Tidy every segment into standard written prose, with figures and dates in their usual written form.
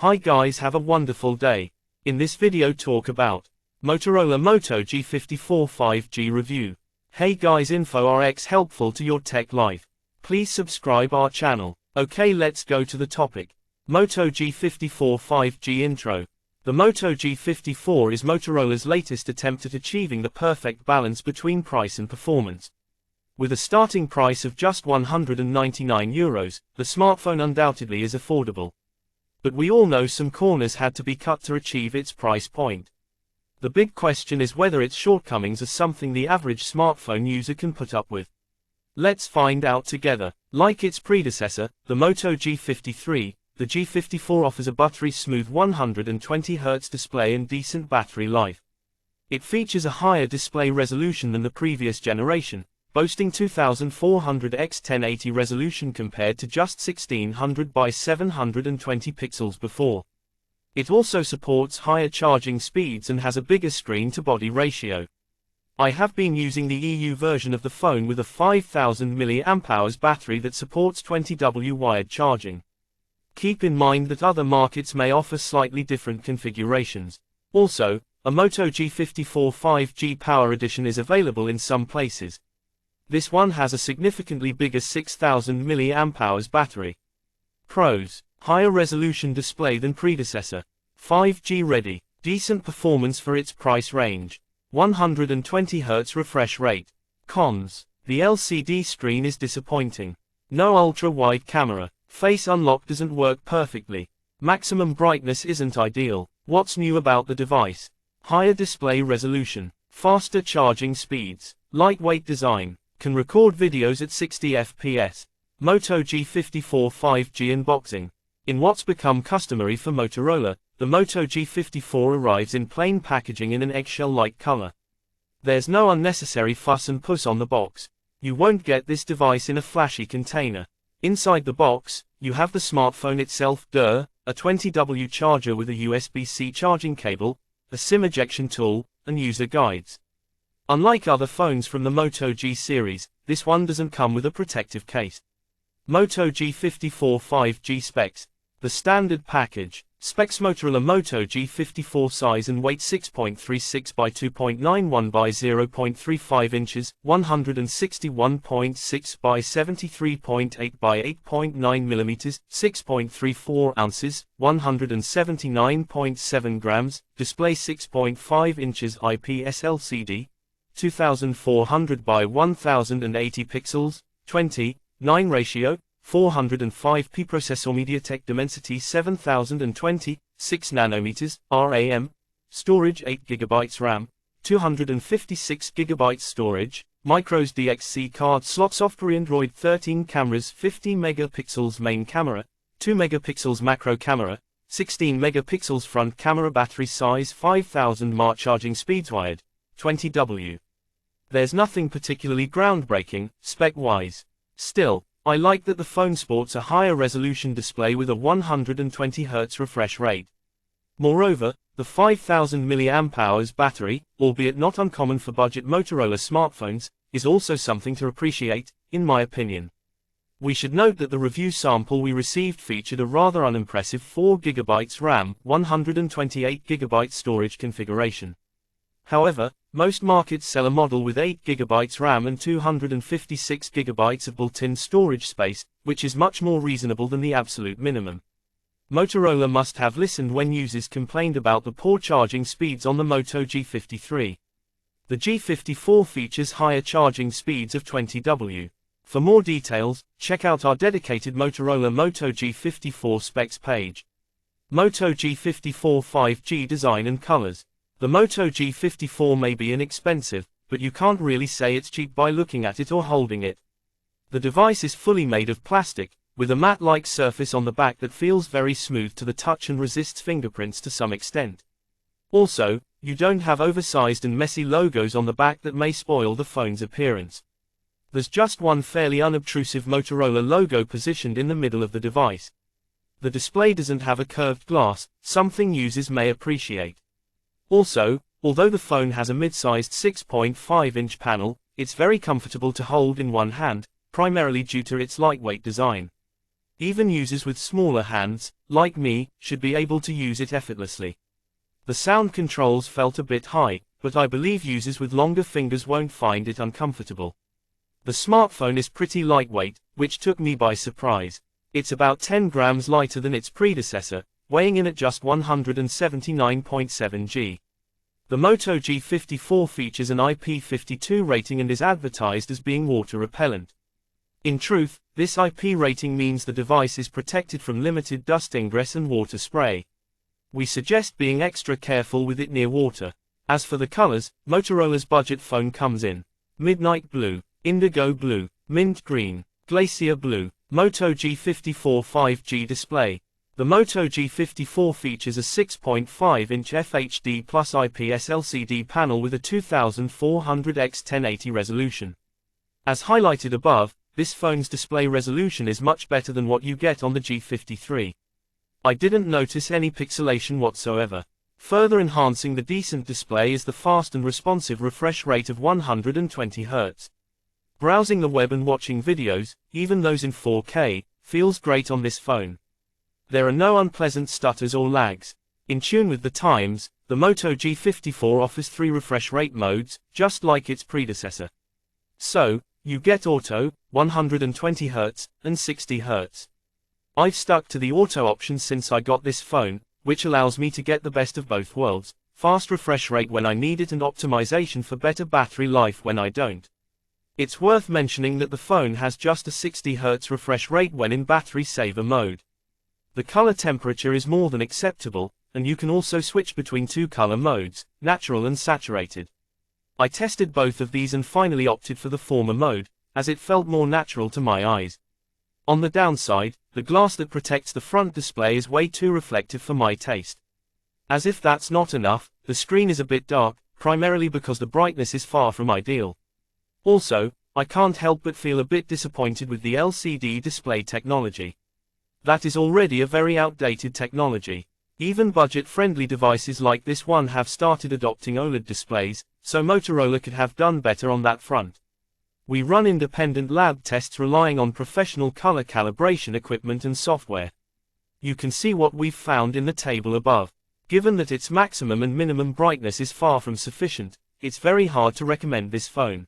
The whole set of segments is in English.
Hi guys, have a wonderful day. In this video talk about Motorola Moto G54 5G review. Hey guys, info Rx helpful to your tech life. Please subscribe our channel. Okay, let's go to the topic. Moto G54 5G intro. The Moto G54 is Motorola's latest attempt at achieving the perfect balance between price and performance. With a starting price of just €199, the smartphone undoubtedly is affordable. But we all know some corners had to be cut to achieve its price point. The big question is whether its shortcomings are something the average smartphone user can put up with. Let's find out together. Like its predecessor, the Moto G53, the G54 offers a buttery-smooth 120Hz display and decent battery life. It features a higher display resolution than the previous generation, boasting 2400 x 1080 resolution compared to just 1600 by 720 pixels before. It also supports higher charging speeds and has a bigger screen-to-body ratio. I have been using the EU version of the phone with a 5000 mAh battery that supports 20W wired charging. Keep in mind that other markets may offer slightly different configurations. Also, a Moto G54 5G Power Edition is available in some places. This one has a significantly bigger 6000 mAh battery. Pros: higher resolution display than predecessor. 5G ready. Decent performance for its price range. 120Hz refresh rate. Cons: the LCD screen is disappointing. No ultra-wide camera. Face unlock doesn't work perfectly. Maximum brightness isn't ideal. What's new about the device? Higher display resolution. Faster charging speeds. Lightweight design. Can record videos at 60 FPS. Moto G54 5G unboxing. In what's become customary for Motorola, the Moto G54 arrives in plain packaging in an eggshell-like color. There's no unnecessary fuss and puss on the box. You won't get this device in a flashy container. Inside the box, you have the smartphone itself, a 20W charger with a USB-C charging cable, a SIM ejection tool, and user guides. Unlike other phones from the Moto G series, this one doesn't come with a protective case. Moto G54 5G specs. The standard package. Specs: Motorola Moto G54 size and weight 6.36 by 2.91 by 0.35 inches, 161.6 by 73.8 by 8.9 mm, 6.34 ounces, 179.7 grams, display 6.5 inches IPS LCD, 2400 by 1080 pixels, 20:9 ratio, 405p processor, MediaTek Dimensity 7020, 6 nanometers, RAM, storage 8GB RAM, 256GB storage, micros DXC card slot, software Android 13, cameras 50 megapixels main camera, 2 megapixels macro camera, 16 megapixels front camera, battery size 5000 mAh, charging speeds wired, 20W. There's nothing particularly groundbreaking, spec-wise. Still, I like that the phone sports a higher resolution display with a 120Hz refresh rate. Moreover, the 5000 mAh battery, albeit not uncommon for budget Motorola smartphones, is also something to appreciate, in my opinion. We should note that the review sample we received featured a rather unimpressive 4GB RAM, 128GB storage configuration. However, most markets sell a model with 8GB RAM and 256GB of built-in storage space, which is much more reasonable than the absolute minimum. Motorola must have listened when users complained about the poor charging speeds on the Moto G53. The G54 features higher charging speeds of 20W. For more details, check out our dedicated Motorola Moto G54 specs page. Moto G54 5G design and colors. The Moto G54 may be inexpensive, but you can't really say it's cheap by looking at it or holding it. The device is fully made of plastic, with a matte-like surface on the back that feels very smooth to the touch and resists fingerprints to some extent. Also, you don't have oversized and messy logos on the back that may spoil the phone's appearance. There's just one fairly unobtrusive Motorola logo positioned in the middle of the device. The display doesn't have a curved glass, something users may appreciate. Also, although the phone has a mid-sized 6.5-inch panel, it's very comfortable to hold in one hand, primarily due to its lightweight design. Even users with smaller hands, like me, should be able to use it effortlessly. The sound controls felt a bit high, but I believe users with longer fingers won't find it uncomfortable. The smartphone is pretty lightweight, which took me by surprise. It's about 10 grams lighter than its predecessor, weighing in at just 179.7 g. The Moto G54 features an IP52 rating and is advertised as being water repellent. In truth, this IP rating means the device is protected from limited dust ingress and water spray. We suggest being extra careful with it near water. As for the colors, Motorola's budget phone comes in midnight blue, indigo blue, mint green, glacier blue, Moto G54 5G display. The Moto G54 features a 6.5-inch FHD plus IPS LCD panel with a 2400x1080 resolution. As highlighted above, this phone's display resolution is much better than what you get on the G53. I didn't notice any pixelation whatsoever. Further enhancing the decent display is the fast and responsive refresh rate of 120 Hz. Browsing the web and watching videos, even those in 4K, feels great on this phone. There are no unpleasant stutters or lags. In tune with the times, the Moto G54 offers 3 refresh rate modes, just like its predecessor. So, you get Auto, 120 Hz, and 60 Hz. I've stuck to the Auto option since I got this phone, which allows me to get the best of both worlds, fast refresh rate when I need it and optimization for better battery life when I don't. It's worth mentioning that the phone has just a 60 Hz refresh rate when in battery saver mode. The color temperature is more than acceptable, and you can also switch between 2 color modes, natural and saturated. I tested both of these and finally opted for the former mode, as it felt more natural to my eyes. On the downside, the glass that protects the front display is way too reflective for my taste. As if that's not enough, the screen is a bit dark, primarily because the brightness is far from ideal. Also, I can't help but feel a bit disappointed with the LCD display technology. That is already a very outdated technology. Even budget-friendly devices like this one have started adopting OLED displays, so Motorola could have done better on that front. We run independent lab tests relying on professional color calibration equipment and software. You can see what we've found in the table above. Given that its maximum and minimum brightness is far from sufficient, it's very hard to recommend this phone.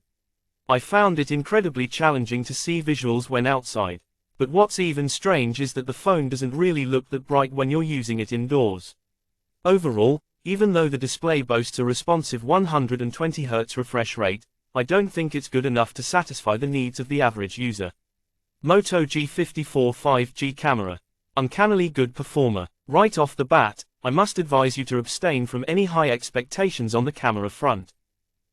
I found it incredibly challenging to see visuals when outside. But what's even strange is that the phone doesn't really look that bright when you're using it indoors. Overall, even though the display boasts a responsive 120 Hz refresh rate, I don't think it's good enough to satisfy the needs of the average user. Moto G54 5G camera. Uncannily good performer. Right off the bat, I must advise you to abstain from any high expectations on the camera front.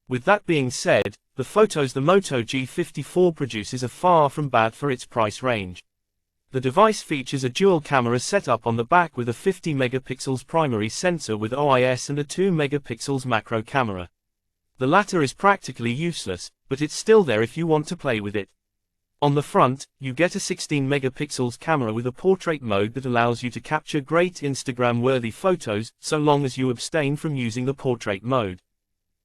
With that being said, the photos the Moto G54 produces are far from bad for its price range. The device features a dual camera setup on the back with a 50 megapixels primary sensor with OIS and a 2 megapixels macro camera. The latter is practically useless, but it's still there if you want to play with it. On the front, you get a 16 megapixels camera with a portrait mode that allows you to capture great Instagram-worthy photos, so long as you abstain from using the portrait mode.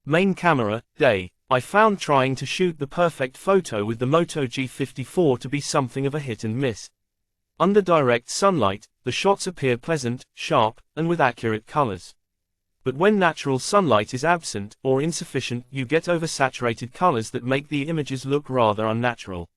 Main camera, day. I found trying to shoot the perfect photo with the Moto G54 to be something of a hit and miss. Under direct sunlight, the shots appear pleasant, sharp, and with accurate colors. But when natural sunlight is absent, or insufficient, you get oversaturated colors that make the images look rather unnatural.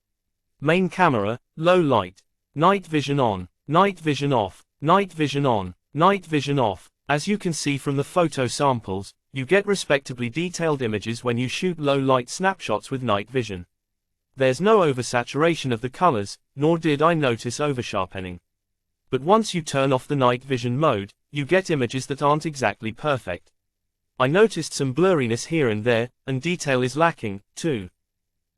Main camera, low light. Night vision on, night vision off, night vision on, night vision off. As you can see from the photo samples, you get respectably detailed images when you shoot low-light snapshots with night vision. There's no oversaturation of the colors, nor did I notice oversharpening. But once you turn off the night vision mode, you get images that aren't exactly perfect. I noticed some blurriness here and there, and detail is lacking, too.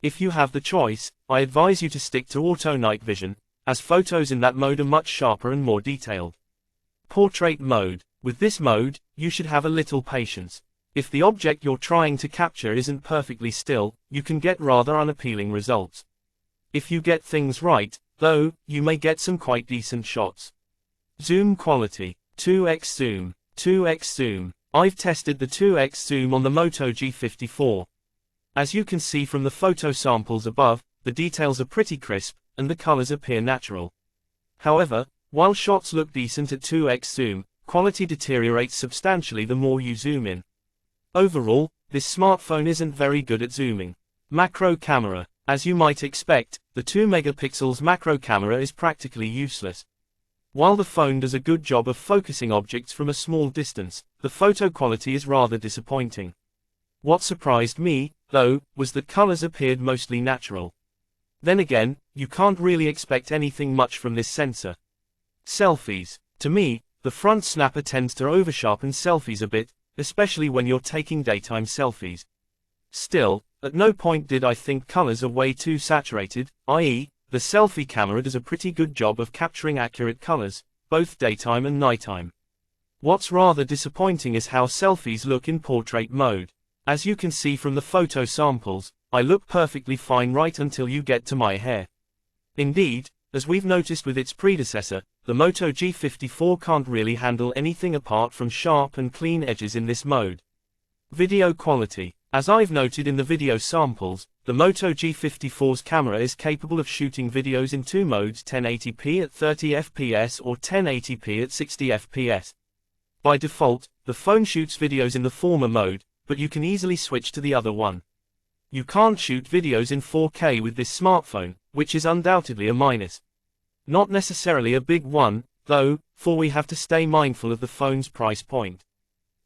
If you have the choice, I advise you to stick to auto night vision, as photos in that mode are much sharper and more detailed. Portrait mode. With this mode, you should have a little patience. If the object you're trying to capture isn't perfectly still, you can get rather unappealing results. If you get things right, though, you may get some quite decent shots. Zoom quality. 2x zoom. 2x zoom. I've tested the 2x zoom on the Moto G54. As you can see from the photo samples above, the details are pretty crisp, and the colors appear natural. However, while shots look decent at 2x zoom, quality deteriorates substantially the more you zoom in. Overall, this smartphone isn't very good at zooming. Macro camera. As you might expect, the 2 megapixels macro camera is practically useless. While the phone does a good job of focusing objects from a small distance, the photo quality is rather disappointing. What surprised me, though, was that colors appeared mostly natural. Then again, you can't really expect anything much from this sensor. Selfies. To me, the front snapper tends to oversharpen selfies a bit, especially when you're taking daytime selfies. Still, at no point did I think colors are way too saturated, i.e., the selfie camera does a pretty good job of capturing accurate colors, both daytime and nighttime. What's rather disappointing is how selfies look in portrait mode. As you can see from the photo samples, I look perfectly fine right until you get to my hair. Indeed, as we've noticed with its predecessor, the Moto G54 can't really handle anything apart from sharp and clean edges in this mode. Video quality. As I've noted in the video samples, the Moto G54's camera is capable of shooting videos in 2 modes, 1080p at 30 fps or 1080p at 60 fps. By default, the phone shoots videos in the former mode, but you can easily switch to the other one. You can't shoot videos in 4K with this smartphone, which is undoubtedly a minus. Not necessarily a big one, though, for we have to stay mindful of the phone's price point.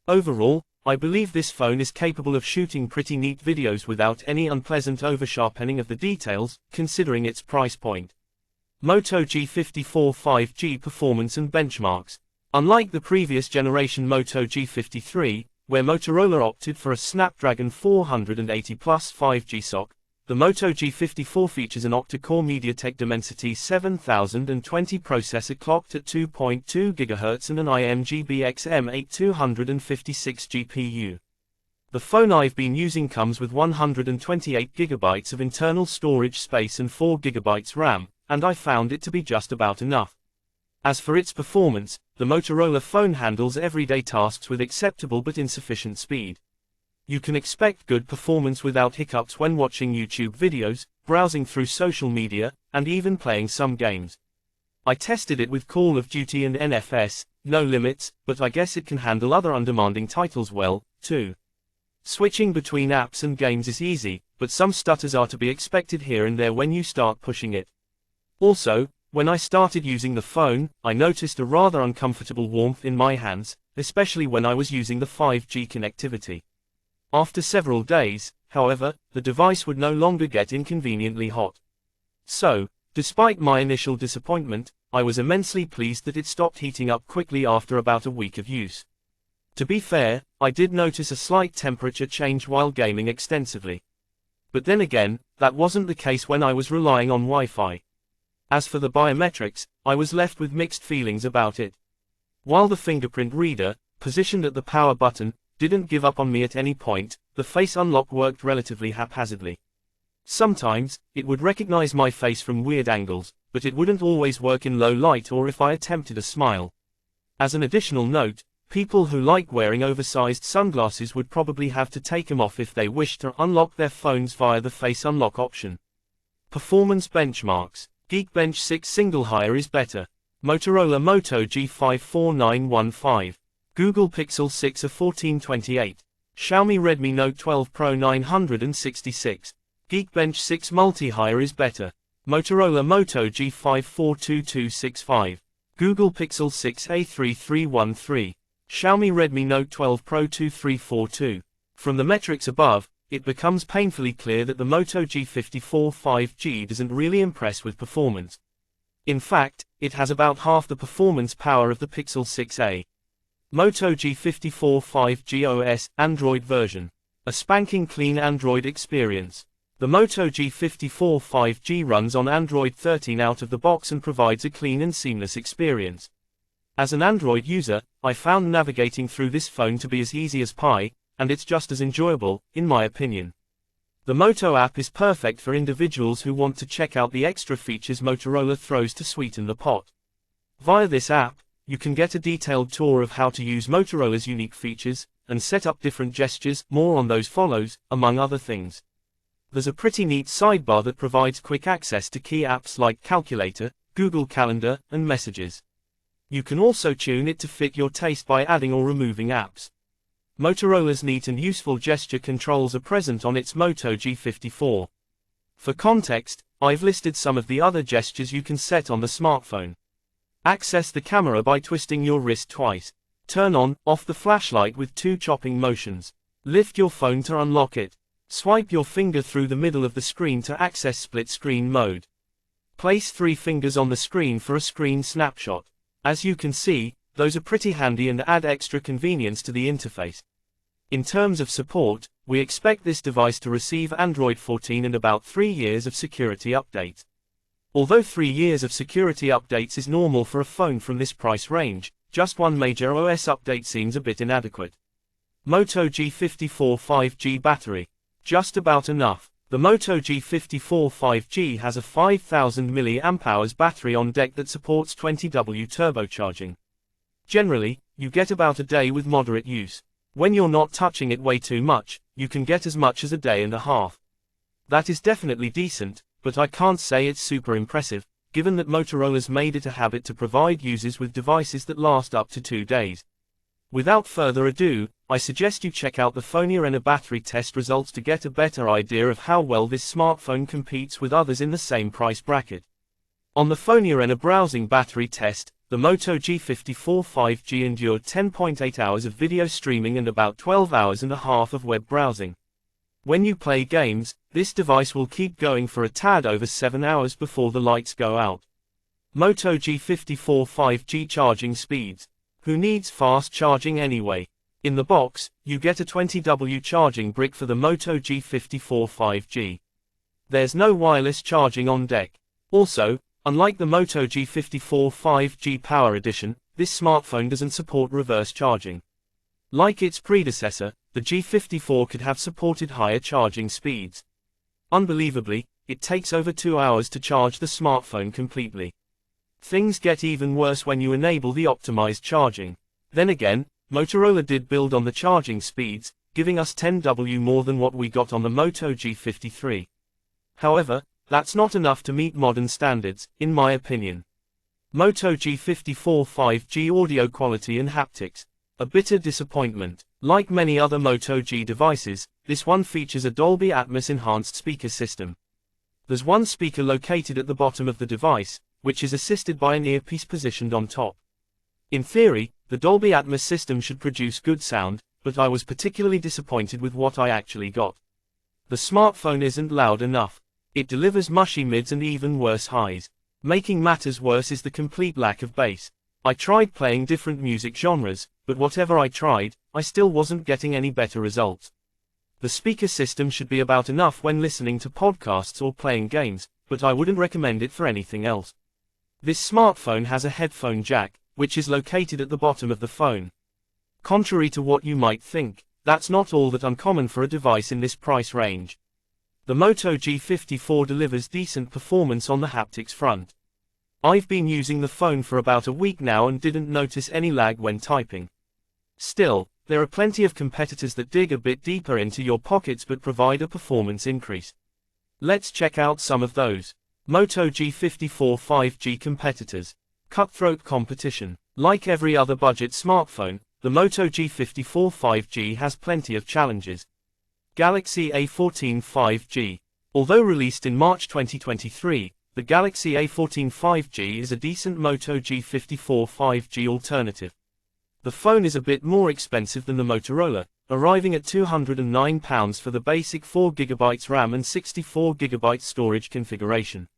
Overall, I believe this phone is capable of shooting pretty neat videos without any unpleasant oversharpening of the details, considering its price point. Moto G54 5G performance and benchmarks. Unlike the previous generation Moto G53, where Motorola opted for a Snapdragon 480 Plus 5G SoC, the Moto G54 features an octa-core MediaTek Dimensity 7020 processor clocked at 2.2 GHz and an IMG XM8 256 GPU. The phone I've been using comes with 128 GB of internal storage space and 4 GB RAM, and I found it to be just about enough. As for its performance, the Motorola phone handles everyday tasks with acceptable but insufficient speed. You can expect good performance without hiccups when watching YouTube videos, browsing through social media, and even playing some games. I tested it with Call of Duty and NFS, no limits, but I guess it can handle other undemanding titles well, too. Switching between apps and games is easy, but some stutters are to be expected here and there when you start pushing it. Also, when I started using the phone, I noticed a rather uncomfortable warmth in my hands, especially when I was using the 5G connectivity. After several days, however, the device would no longer get inconveniently hot. So, despite my initial disappointment, I was immensely pleased that it stopped heating up quickly after about a week of use. To be fair, I did notice a slight temperature change while gaming extensively. But then again, that wasn't the case when I was relying on Wi-Fi. As for the biometrics, I was left with mixed feelings about it. While the fingerprint reader, positioned at the power button, didn't give up on me at any point, the face unlock worked relatively haphazardly. Sometimes, it would recognize my face from weird angles, but it wouldn't always work in low light or if I attempted a smile. As an additional note, people who like wearing oversized sunglasses would probably have to take them off if they wish to unlock their phones via the face unlock option. Performance benchmarks. Geekbench 6 single higher is better. Motorola Moto G54915. Google Pixel 6 a 1428. Xiaomi Redmi Note 12 Pro 966. Geekbench 6 multi-higher is better. Motorola Moto G5422265. Google Pixel 6 A3313. Xiaomi Redmi Note 12 Pro 2342. From the metrics above, it becomes painfully clear that the Moto G54 5G doesn't really impress with performance. In fact, it has about half the performance power of the Pixel 6a. Moto G54 5G OS Android version. A spanking clean Android experience. The Moto G54 5G runs on Android 13 out of the box and provides a clean and seamless experience. As an Android user, I found navigating through this phone to be as easy as pie, and it's just as enjoyable, in my opinion. The Moto app is perfect for individuals who want to check out the extra features Motorola throws to sweeten the pot. Via this app, you can get a detailed tour of how to use Motorola's unique features, and set up different gestures, more on those follows, among other things. There's a pretty neat sidebar that provides quick access to key apps like Calculator, Google Calendar, and Messages. You can also tune it to fit your taste by adding or removing apps. Motorola's neat and useful gesture controls are present on its Moto G54. For context, I've listed some of the other gestures you can set on the smartphone. Access the camera by twisting your wrist twice. Turn on, off the flashlight with 2 chopping motions. Lift your phone to unlock it. Swipe your finger through the middle of the screen to access split screen mode. Place 3 fingers on the screen for a screen snapshot. As you can see, those are pretty handy and add extra convenience to the interface. In terms of support, we expect this device to receive Android 14 and about 3 years of security updates. Although 3 years of security updates is normal for a phone from this price range, just one major OS update seems a bit inadequate. Moto G54 5G battery. Just about enough. The Moto G54 5G has a 5000 mAh battery on deck that supports 20W turbocharging. Generally, you get about a day with moderate use. When you're not touching it way too much, you can get as much as a day and a half. That is definitely decent, but I can't say it's super impressive, given that Motorola's made it a habit to provide users with devices that last up to 2 days. Without further ado, I suggest you check out the Phone battery test results to get a better idea of how well this smartphone competes with others in the same price bracket. On the Phone browsing battery test, the Moto G54 5G endured 10.8 hours of video streaming and about 12 hours and a half of web browsing. When you play games, this device will keep going for a tad over 7 hours before the lights go out. Moto G54 5G charging speeds. Who needs fast charging anyway? In the box, you get a 20W charging brick for the Moto G54 5G. There's no wireless charging on deck. Also, unlike the Moto G54 5G Power Edition, this smartphone doesn't support reverse charging. Like its predecessor, the G54 could have supported higher charging speeds. Unbelievably, it takes over 2 hours to charge the smartphone completely. Things get even worse when you enable the optimized charging. Then again, Motorola did build on the charging speeds, giving us 10W more than what we got on the Moto G53. However, that's not enough to meet modern standards, in my opinion. Moto G54 5G audio quality and haptics. A bitter disappointment. Like many other Moto G devices, this one features a Dolby Atmos enhanced speaker system. There's one speaker located at the bottom of the device, which is assisted by an earpiece positioned on top. In theory, the Dolby Atmos system should produce good sound, but I was particularly disappointed with what I actually got. The smartphone isn't loud enough. It delivers mushy mids and even worse highs. Making matters worse is the complete lack of bass. I tried playing different music genres, but whatever I tried, I still wasn't getting any better results. The speaker system should be about enough when listening to podcasts or playing games, but I wouldn't recommend it for anything else. This smartphone has a headphone jack, which is located at the bottom of the phone. Contrary to what you might think, that's not all that uncommon for a device in this price range. The Moto G54 delivers decent performance on the haptics front. I've been using the phone for about a week now and didn't notice any lag when typing. Still, there are plenty of competitors that dig a bit deeper into your pockets but provide a performance increase. Let's check out some of those. Moto G54 5G competitors. Cutthroat competition. Like every other budget smartphone, the Moto G54 5G has plenty of challenges. Galaxy A14 5G. Although released in March 2023, the Galaxy A14 5G is a decent Moto G54 5G alternative. The phone is a bit more expensive than the Motorola, arriving at £209 for the basic 4GB RAM and 64GB storage configuration.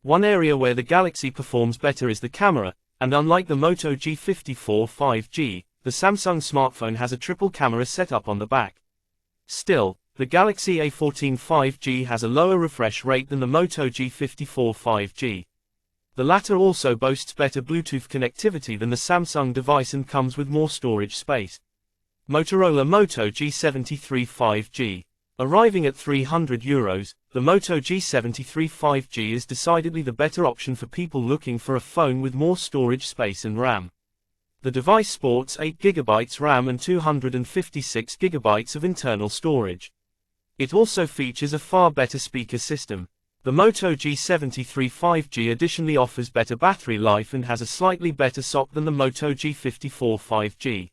One area where the Galaxy performs better is the camera, and unlike the Moto G54 5G, the Samsung smartphone has a triple camera setup on the back. Still, the Galaxy A14 5G has a lower refresh rate than the Moto G54 5G. The latter also boasts better Bluetooth connectivity than the Samsung device and comes with more storage space. Motorola Moto G73 5G. Arriving at €300, the Moto G73 5G is decidedly the better option for people looking for a phone with more storage space and RAM. The device sports 8GB RAM and 256GB of internal storage. It also features a far better speaker system. The Moto G73 5G additionally offers better battery life and has a slightly better SoC than the Moto G54 5G.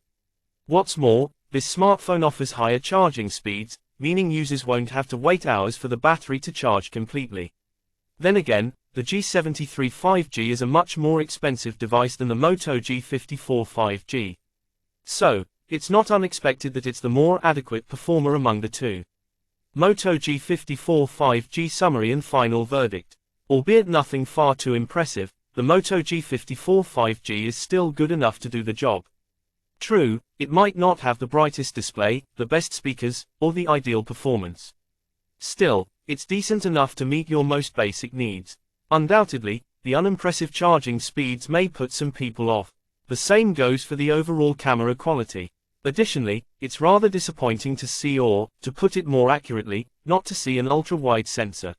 What's more, this smartphone offers higher charging speeds, meaning users won't have to wait hours for the battery to charge completely. Then again, the G73 5G is a much more expensive device than the Moto G54 5G. So, it's not unexpected that it's the more adequate performer among the two. Moto G54 5G summary and final verdict. Albeit nothing far too impressive, the Moto G54 5G is still good enough to do the job. True, it might not have the brightest display, the best speakers, or the ideal performance. Still, it's decent enough to meet your most basic needs. Undoubtedly, the unimpressive charging speeds may put some people off. The same goes for the overall camera quality. Additionally, it's rather disappointing to see, or, to put it more accurately, not to see an ultra-wide sensor.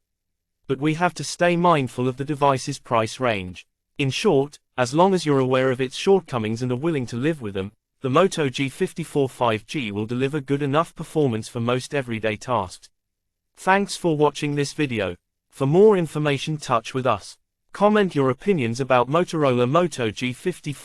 But we have to stay mindful of the device's price range. In short, as long as you're aware of its shortcomings and are willing to live with them, the Moto G54 5G will deliver good enough performance for most everyday tasks. Thanks for watching this video. For more information, touch with us. Comment your opinions about Motorola Moto G54